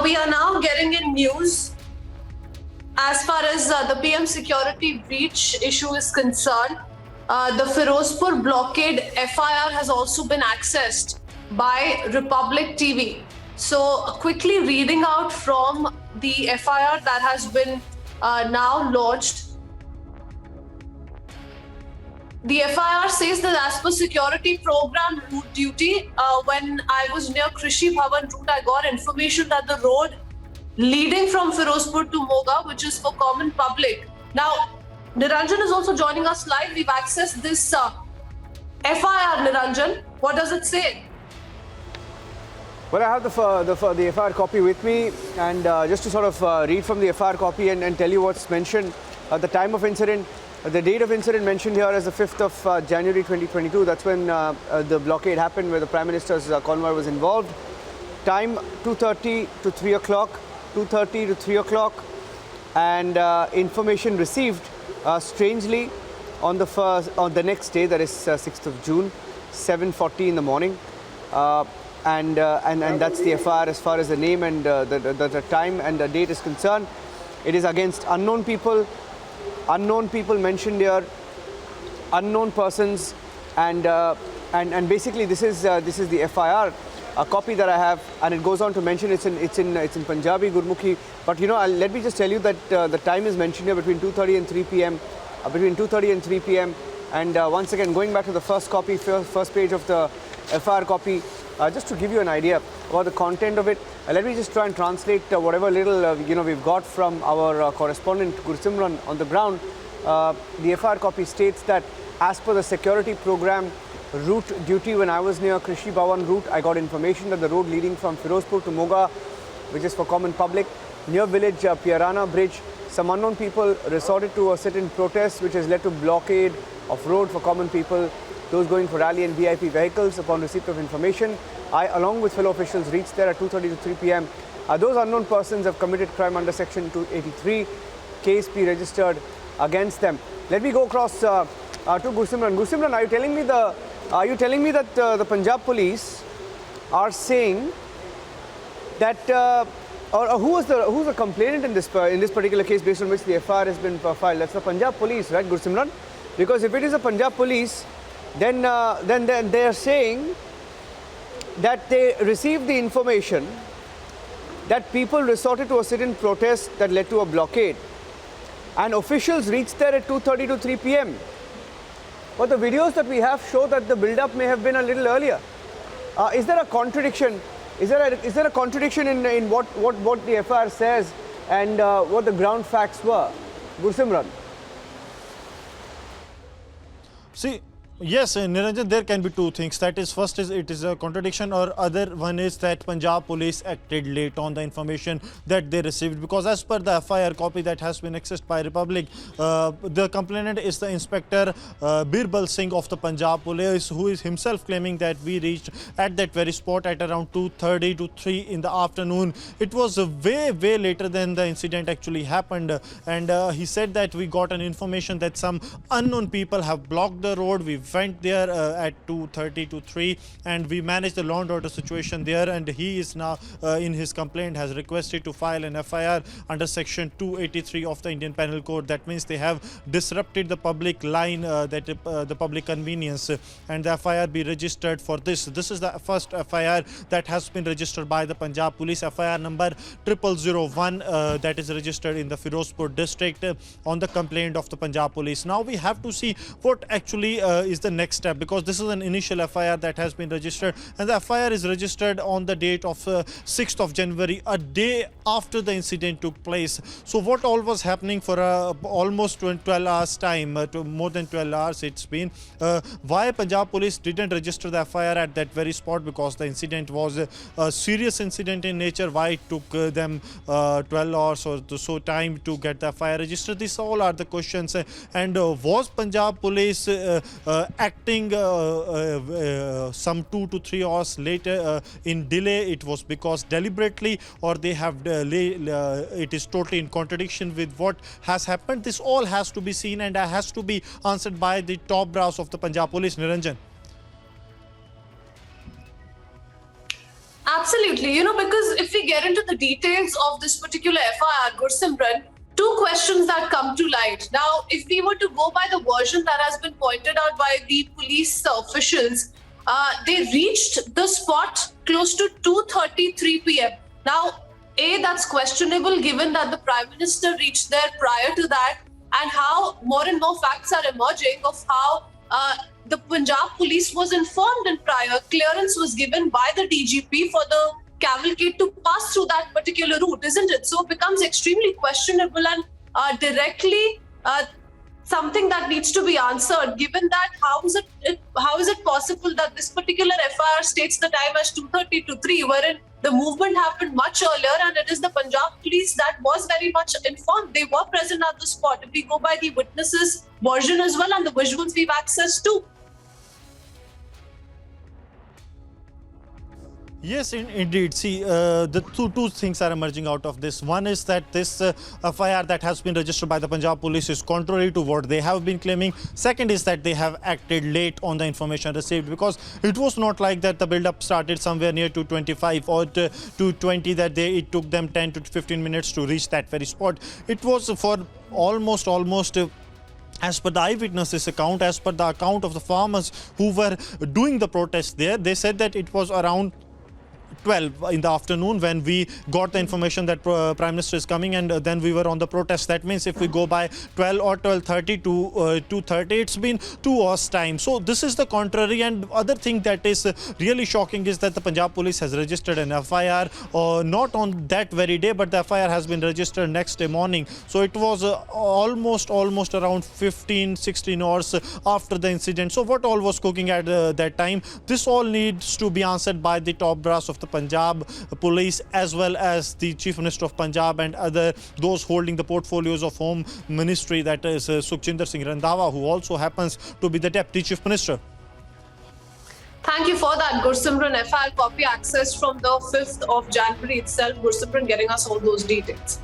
We are now getting in news as far as the PM security breach issue is concerned. The Ferozepur blockade FIR has also been accessed by Republic TV. So quickly reading out from the FIR that has been now launched. The FIR says that as per security program route duty, when I was near Krishi Bhavan route, I got information that the road leading from Ferozepur to Moga, which is for common public. Now, Niranjan is also joining us live. We've accessed this FIR, Niranjan. What does it say? Well, I have the FIR copy with me, and just to sort of read from the FIR copy and tell you what's mentioned. The time of incident, the date of incident mentioned here is the 5th of January 2022. That's when the blockade happened, where the Prime Minister's convoy was involved. Time 2:30 to 3 o'clock, 2:30 to 3 o'clock, and information received strangely on the next day, that is 6th of June, 7:40 in the morning. And that's the FIR as far as the name and the time and the date is concerned. It is against unknown people mentioned here, unknown persons, and basically this is the FIR copy that I have, and it goes on to mention it's in Punjabi, Gurmukhi. But let me just tell you that the time is mentioned here between 2:30 and 3 p.m. Between 2:30 and 3 p.m. And once again, going back to the first copy, first page of the FIR copy. Just to give you an idea about the content of it, let me just try and translate whatever little we've got from our correspondent Gursimran on the ground. The FIR copy states that as per the security program route duty, when I was near Krishi Bhavan route, I got information that the road leading from Ferozepur to Moga, which is for common public, near village Piarana Bridge, some unknown people resorted to a sit-in protest, which has led to blockade of road for common people, those going for rally and VIP vehicles. Upon receipt of information, I, along with fellow officials, reached there at 2:30 to 3 p.m. Those unknown persons have committed crime under Section 283. Case be registered against them. Let me go across to Gursimran. Gursimran, are you telling me that the Punjab police are saying that, or who's the complainant in this particular case based on which the FIR has been filed? That's the Punjab police, right, Gursimran? Because if it is the Punjab police, then they are saying that they received the information that people resorted to a sit-in protest that led to a blockade, and officials reached there at 2:30 to 3 p.m. But the videos that we have show that the build-up may have been a little earlier. Is there a contradiction? Is there a contradiction in what the FIR says and what the ground facts were? Gursimran. See, yes, Niranjan, there can be two things. That is, first is it is a contradiction, or other one is that Punjab police acted late on the information that they received. Because as per the FIR copy that has been accessed by Republic, the complainant is the Inspector Birbal Singh of the Punjab police, who is himself claiming that we reached at that very spot at around 2:30 to 3 in the afternoon. It was way later than the incident actually happened, and he said that we got an information that some unknown people have blocked the road. We went there at 2:30 to 3, and we managed the law and order situation there, and he is now in his complaint has requested to file an FIR under Section 283 of the Indian Penal Code. That means they have disrupted the public line, the public convenience, and the FIR be registered for this. This is the first FIR that has been registered by the Punjab Police, FIR number 0001, that is registered in the Ferozepur district on the complaint of the Punjab Police. Now we have to see what actually is the next step, because this is an initial FIR that has been registered, and the FIR is registered on the date of 6th of January, a day after the incident took place. So what all was happening for almost 12 hours time, to more than 12 hours it's been. Why Punjab Police didn't register the FIR at that very spot? Because the incident was a serious incident in nature. Why it took them 12 hours or so time to get the FIR registered? These all are the questions. And was Punjab Police acting some 2 to 3 hours later in delay? It was because deliberately, or they have it is totally in contradiction with what has happened. This all has to be seen and has to be answered by the top brass of the Punjab Police. Niranjan. Absolutely. Because if we get into the details of this particular FIR, Gursimran, two questions that come to light. Now, if we were to go by the version that has been pointed out by the police officials, they reached the spot close to 2:33 p.m. Now, that's questionable given that the Prime Minister reached there prior to that, and how more and more facts are emerging of how the Punjab police was informed in prior. Clearance was given by the DGP for the cavalcade to pass through that particular route, isn't it? So it becomes extremely questionable and directly something that needs to be answered, given that how is it possible that this particular FIR states the time as 2:30 to 3, wherein the movement happened much earlier, and it is the Punjab police that was very much informed. They were present at the spot. If we go by the witnesses' version as well and the visuals we've access to. Yes, indeed. See, the two things are emerging out of this. One is that this FIR that has been registered by the Punjab police is contrary to what they have been claiming. Second is that they have acted late on the information received, because it was not like that the build-up started somewhere near 2:25 or 2:20 that it took them 10 to 15 minutes to reach that very spot. It was for almost as per the eyewitnesses account, as per the account of the farmers who were doing the protest there, they said that it was around 12 in the afternoon when we got the information that Prime Minister is coming, and then we were on the protest. That means if we go by 12 or 12:30 to 2:30, it's been 2 hours time. So this is the contrary. And other thing that is really shocking is that the Punjab police has registered an FIR not on that very day, but the FIR has been registered next day morning. So it was almost around 15-16 hours after the incident. So what all was cooking at that time? This all needs to be answered by the top brass of the Punjab police, as well as the Chief Minister of Punjab and those holding the portfolios of Home Ministry, that is Sukhjinder Singh Randhawa, who also happens to be the Deputy Chief Minister. Thank you for that, Gursimran. FIR copy accessed from the 5th of January itself. Gursimran getting us all those details.